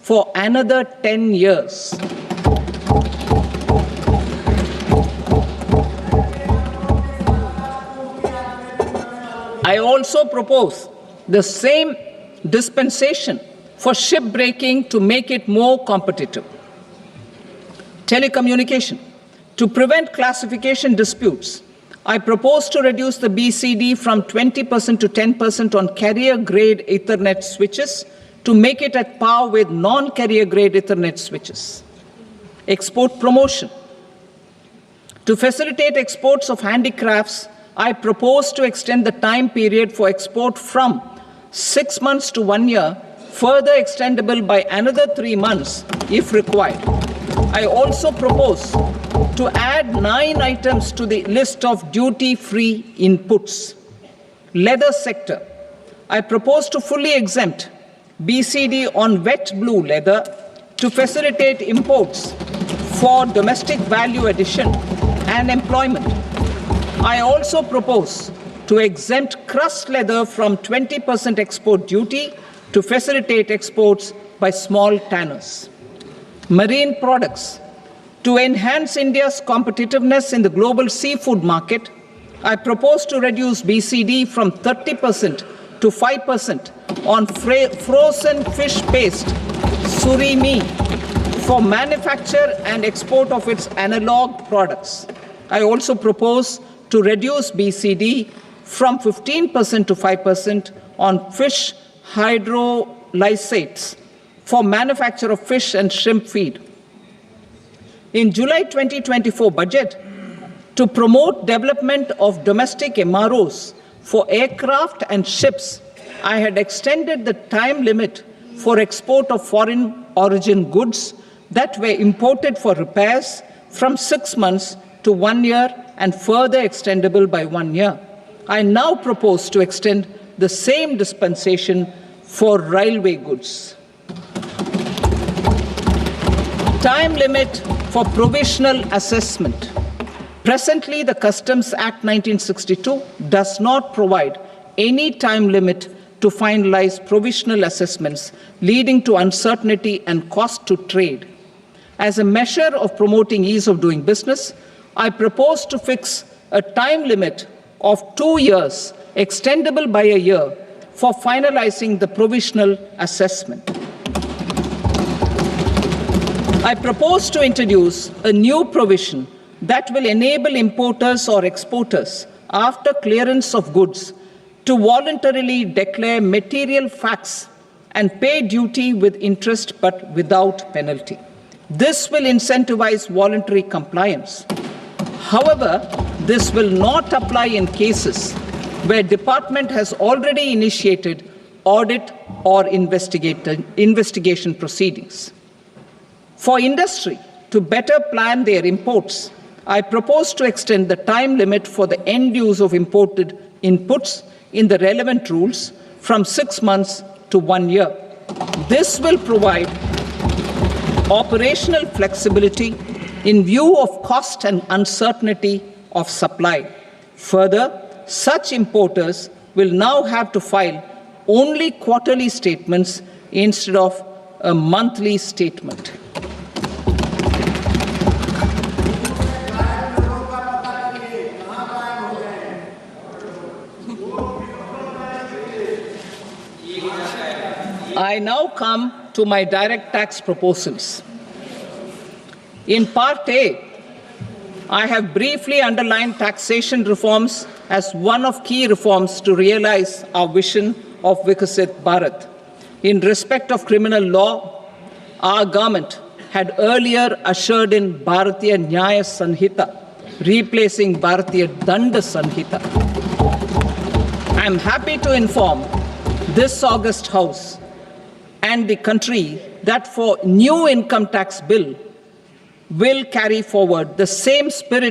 for another 10 years. I also propose the same dispensation for shipbreaking to make it more competitive. Telecommunication. To prevent classification disputes, I propose to reduce the BCD from 20% to 10% on carrier-grade Ethernet switches to make it at par with non-carrier-grade Ethernet switches. Export promotion. To facilitate exports of handicrafts, I propose to extend the time period for export from 6 months to 1 year, further extendable by another 3 months if required. I also propose to add 9 items to the list of duty-free inputs. Leather sector. I propose to fully exempt BCD on wet blue leather to facilitate imports for domestic value addition and employment. I also propose to exempt crust leather from 20% export duty to facilitate exports by small tanners. Marine products. To enhance India's competitiveness in the global seafood market, I propose to reduce BCD from 30% to 5% on frozen fish paste, surimi, for manufacture and export of its analog products. I also propose to reduce BCD from 15% to 5% on fish hydrolysates for manufacture of fish and shrimp feed. In July 2024 budget, to promote development of domestic MROs for aircraft and ships, I had extended the time limit for export of foreign origin goods that were imported for repairs from 6 months to 1 year and further extendable by 1 year. I now propose to extend the same dispensation for railway goods. Time limit for provisional assessment. Presently, the Customs Act 1962 does not provide any time limit to finalize provisional assessments, leading to uncertainty and cost to trade. As a measure of promoting ease of doing business, I propose to fix a time limit of 2 years, extendable by a year, for finalizing the provisional assessment. I propose to introduce a new provision that will enable importers or exporters, after clearance of goods, to voluntarily declare material facts and pay duty with interest but without penalty. This will incentivize voluntary compliance. However, this will not apply in cases where department has already initiated audit or investigation proceedings. For industry to better plan their imports, I propose to extend the time limit for the end use of imported inputs in the relevant rules from 6 months to 1 year. This will provide operational flexibility in view of cost and uncertainty of supply. Further, such importers will now have to file only quarterly statements instead of a monthly statement. I now come to my direct tax proposals. In Part A, I have briefly underlined taxation reforms as one of key reforms to realize our vision of Vikasit Bharat. In respect of criminal law, our government had earlier ushered in Bharatiya Nyaya Sanhita, replacing Bharatiya Danda Sanhita. I am happy to inform this august House and the country that for new income tax bill will carry forward the same spirit